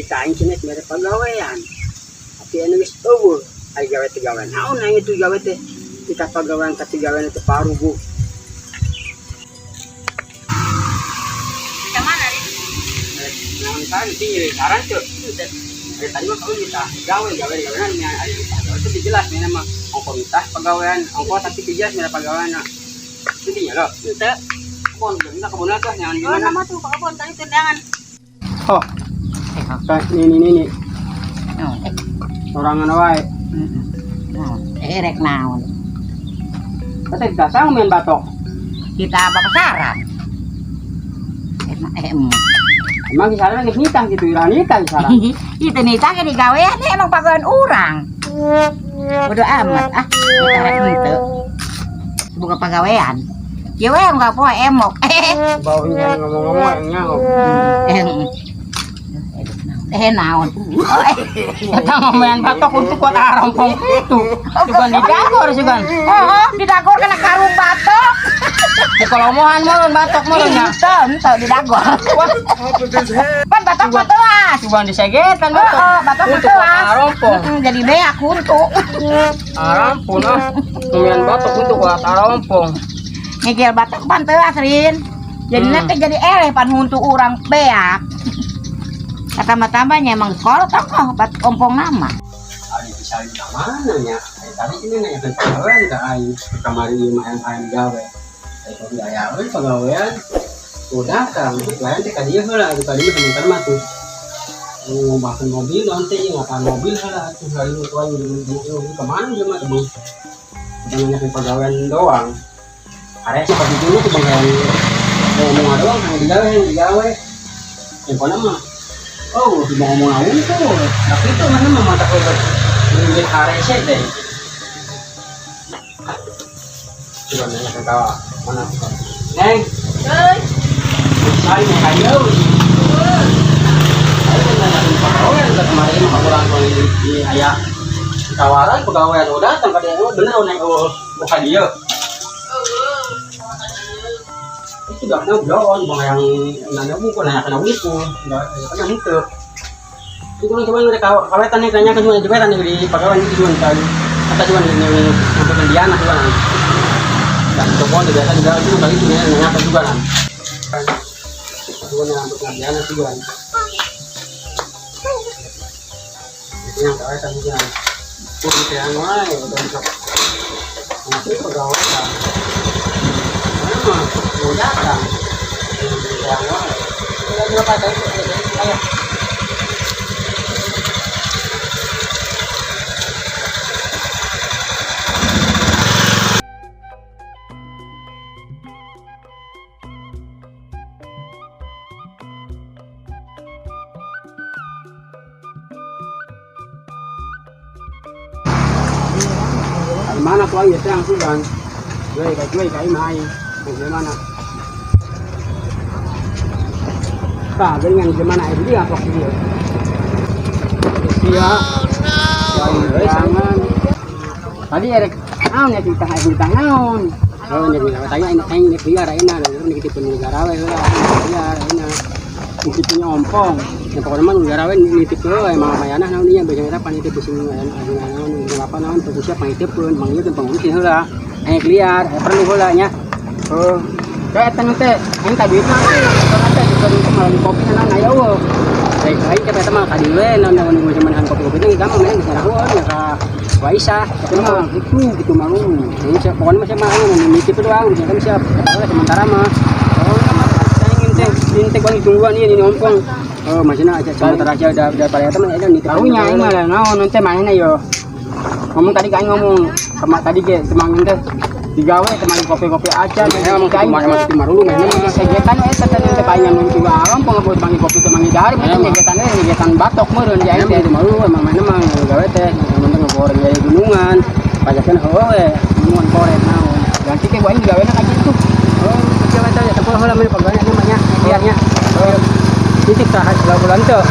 kain sini mere pagawean. Tapi anu geus eueuh ai gawe-gawe. Naon anu itu gawe teh? Kita pagawean ka gawean teh paru Bu. Ke mana, Rin? Naon kan sih saran tuh. Tadi mah kalau kita gawe-gawean nya itu dijelas nih nama ongko mitah pagawean, ongko tapi dijelas mere pagawean. Intinya lo, Ente. kebun, kita kebun tuh jangan Oh, gimana? nama tuh Pak Kebon tadi tendangan. Oh, ini. Oh, Orang anu wae. rek naon. Kata dasar main batok. Kita apa pasaran? Emang di sana geus nitah gitu, nitah di sana. Itu nita ke digawean emang pagawean urang. Bodo amat kita rek henteu. Buka pagawean. Ya we enggak poe emok. Baunya ngomong-ngomong nyaho. Naon. Kita ngomongin batok untuk kuat arampong itu. Juga didagor juga. Oh, didagor kena karung batok. Kalau mohan meureun batok meureun nya. Ente didagor. Pan batok matelas. Coba disegetan batok. Batok Untuk kuat matelas. arampong. Jadi beak huntu. Arampong ngomongin batok untuk kuat arampong. Ngegel batok pan teuas Rin. Jadi nanti jadi pan huntu urang beak. Tambah-tambahnya emang sekolah tokoh bat ompong nama. Ari bisa di mana nya? Tadi ini nanya ke pagawean ka ai kamari ieu mah ayam gawe. Itu biaya we pagawean. Udah kan, lain teh ka dieu heula, di tadi teman-teman mah tuh. Ngomongin mobil nanti ngapain mobil heula tuh hari itu tuan di kemana dia mah tuh. Jangan ke pagawean doang. Are seperti dulu tuh bang ngomong doang yang digawe. Yang mana mah oh, di mau ngomong awin tuh, tapi itu mana mah mata kotor, ini karese deh. Coba nanya ke kawan, mana? Neng, saya mau kayu. Saya mau nanya ke pegawai yang kemarin mau pulang di ayah tawaran pegawai udah datang pada yang bener neng bukan dia. Itu gak ada belum bang yang nanya buku nanya kena wiku nggak kena itu itu kan cuma mereka kawetan nih tanya kan cuma juga tanya di pegawai itu cuma kan kata cuma ini untuk Indiana juga kan dan coba biasa juga itu kali itu nanya apa juga kan cuma yang untuk Indiana juga kan itu yang kawetan juga pun yang lain udah bisa ngasih pegawai kan mau datang yang lain berapa tahun ayo mana tuh aja yang sudah gue kayak mai bagaimana tak dengan gimana itu dia apa dia jangan tadi ada naon ya kita hai bintang naon oh nih tanya ini biar enak ini kita punya negara we biar enak itu punya ompong yang pokoknya mah negara we nitip ke emang mayana naonnya biasanya apa nitip sing naon apa naon posisi pangitipun manggil pengurus heula aya liar perlu heula nya oh kayak teh yang tadi itu nanti kita malam kopi nang aya eueuh baik kita mah ka dieu naon nunggu zaman kopi-kopi teh gampang mah bisa rahuan ya ka Waisa itu mah gitu mau ini siapa pokoknya mah siapa nitip doang kan siap sementara mah oh saya ingin teh bang tungguan ini ompong oh masihna aja sementara aja udah pada teman ada nitip tahunya aing mah naon nanti mana yo ngomong tadi kan ngomong tadi ge temangin teh digawe teman kopi-kopi aja ngomong kain masih timar dulu memang segetan teh palingan juga alam pengebut mangi kopi teh mangi dari segetan batok meureun ya teh timar dulu emang mah gawe teh penting ngegoreng ya gunungan pajakan heueuh gunungan korek naon ganti ke buain digawe ka kitu oh coba teh ya tepul heula meureun pegawai namanya biarnya titik tah bulan teh.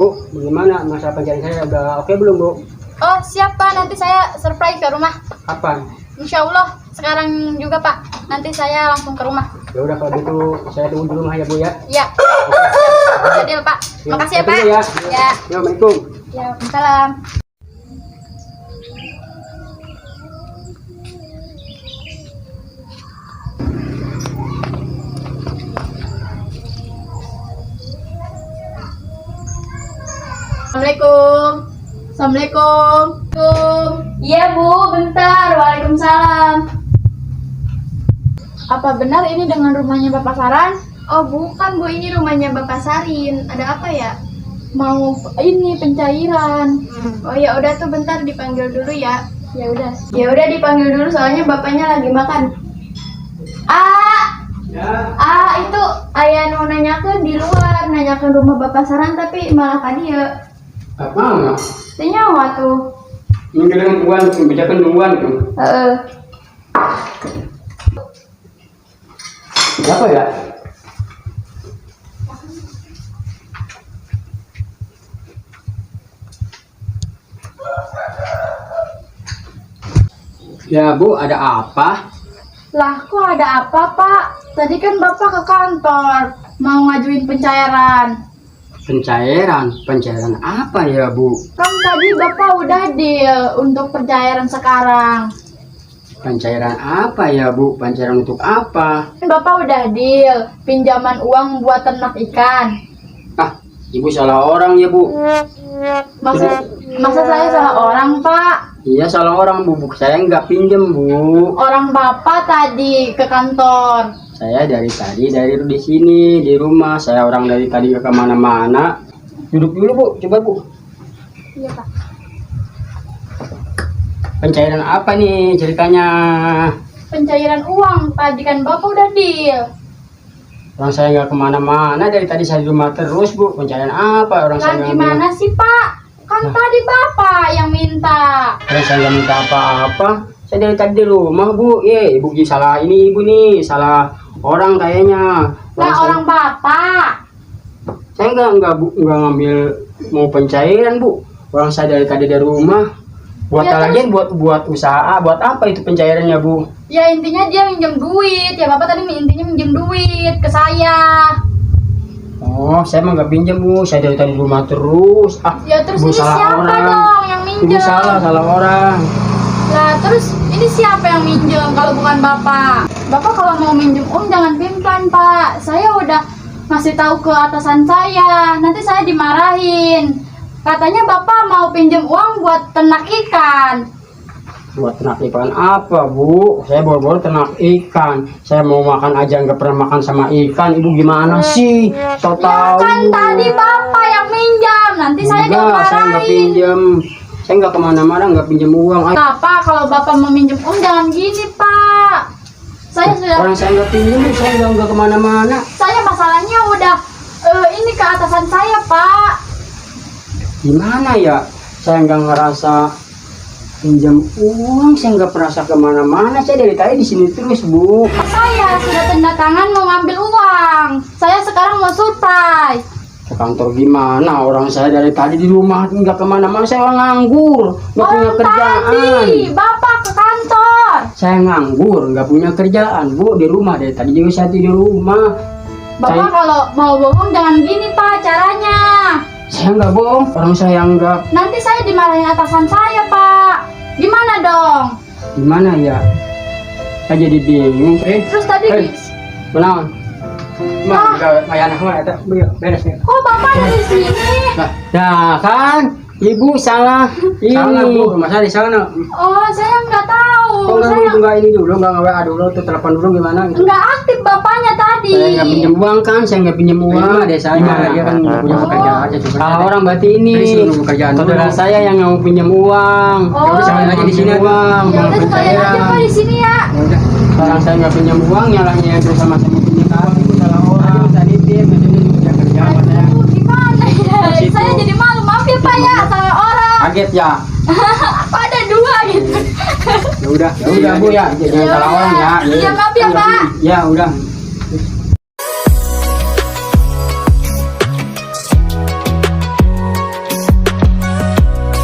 Bu, bagaimana masalah pencarian saya udah oke belum, Bu? Oh siap Pak, nanti saya surprise ke rumah. Kapan? Insya Allah sekarang juga Pak, nanti saya langsung ke rumah. Ya udah kalau gitu saya tunggu di rumah ya Bu ya. Ya. Jadi Pak. Ya, Makasih ya saya Pak. tunggu ya. Ya. Assalamualaikum. Ya, salam. Assalamualaikum. Assalamualaikum. Iya Bu, bentar. Waalaikumsalam. Apa benar ini dengan rumahnya Bapak Saran? Oh bukan Bu, ini rumahnya Bapak Sarin. Ada apa ya? Mau ini pencairan. Oh ya udah tuh bentar dipanggil dulu ya. Ya udah. Ya udah dipanggil dulu soalnya bapaknya lagi makan. Ya. Itu ayah mau nanyakan di luar, nanyakan rumah Bapak Saran tapi malah kan dia. Apa enggak? Nyawa tuh. Ini dengan uang, kebijakan uang tuh. Apa ya? Ya Bu, ada apa? Lah kok ada apa Pak? Tadi kan Bapak ke kantor mau ngajuin pencairan. Pencairan apa ya Bu? Kan tadi Bapak udah deal untuk pencairan sekarang. Pencairan apa ya Bu? Pencairan untuk apa? Kan Bapak udah deal pinjaman uang buat ternak ikan. Ah, Ibu salah orang ya Bu. Masa saya salah orang Pak? Iya salah orang Bu, saya nggak pinjem Bu. Orang Bapak tadi ke kantor. Saya dari tadi di sini di rumah. Saya orang dari tadi ke kemana-mana. Duduk dulu Bu, coba Bu. Iya Pak. Pencairan apa nih ceritanya? Pencairan uang tadi kan Bapak udah deal. Orang saya nggak kemana-mana dari tadi saya di rumah terus Bu. Pencairan apa orang saya Lah nggak gimana sih Pak? Kan tadi Bapak yang minta. Orang saya nggak minta apa-apa. Saya dari tadi di rumah Bu. Ibu salah ini Ibu nih, salah orang kayaknya. Lah orang Bapak. Saya nggak Bu, nggak ngambil mau pencairan Bu. Orang saya dari tadi di rumah. Buat Ya, lagi buat usaha, buat apa itu pencairannya Bu? Ya intinya dia minjem duit. Ya Bapak tadi intinya minjem duit ke saya. Oh, saya mah nggak pinjam Bu. Saya dari tadi di rumah terus. Ah, Ya terus Ibu ini salah siapa orang. dong yang Ibu minjem? salah orang. Lah terus ini siapa yang minjem kalau bukan Bapak? Bapak kalau mau minjem jangan pelan Pak. Saya udah ngasih tahu ke atasan saya. Nanti saya dimarahin. Katanya Bapak mau pinjem uang buat ternak ikan. Buat ternak ikan apa Bu? Saya baru ternak ikan. Saya mau makan aja nggak pernah makan sama ikan. Ibu gimana sih? So Ya tahu. kan tadi Bapak yang minjam. Nanti saya Enggak, saya nggak dimarahin. pinjam. Saya nggak kemana-mana, nggak pinjam uang. Bapak kalau Bapak mau minjem jangan gini Pak. Saya sudah Orang saya nggak pinjam, saya nggak kemana-mana. saya masalahnya udah ini ke atasan saya Pak. Gimana ya? Saya nggak ngerasa pinjam uang, saya nggak perasa kemana-mana. Saya dari tadi di sini terus Bu. Saya sudah tanda tangan mau ngambil uang. Saya sekarang mau surprise. Ke kantor gimana? Orang saya dari tadi di rumah nggak kemana-mana. Saya orang nganggur, nggak punya Orang kerjaan. tadi Bapak ke kantor. Saya nganggur, nggak punya kerjaan Bu. Di rumah dari tadi juga saya di rumah. Bapak kalau mau bohong jangan gini Pak caranya. Saya nggak bohong, orang saya nggak. Nanti saya dimarahin atasan saya Pak. Gimana dong? Gimana ya? Saya jadi bingung. Terus tadi Benar. Mah, kayak anak mah itu beres ya. kok Bapak ada di sini? Nah, kan Ibu salah. Ini. Salah Bu, masa di sana. Oh saya nggak tahu. Kok Saya nggak ini dulu, nggak WA dulu, tuh telepon dulu gimana? Gitu. nggak aktif Bapaknya tadi. Saya nggak pinjam uang kan, saya nggak pinjam uang. Desanya dia kan nggak punya pekerjaan. Salah orang berarti ini. Saudara saya yang mau pinjam uang. Oh. Ya udah sekalian aja di sini uang. Ya udah sekalian aja Pak di sini ya. Ya udah, sekarang saya nggak pinjam uang, nyalahnya itu sama saya pinjam uang. Itu salah orang. Tadi dia punya kerjaan saya. Aduh, gimana ya? Situ. Saya jadi malu, maaf ya Pak ya, salah orang. Kaget ya. Apa ada dua gitu? Ya udah Bu ya, jangan salah orang ya. Iya, maaf ya, Pak. Ya udah.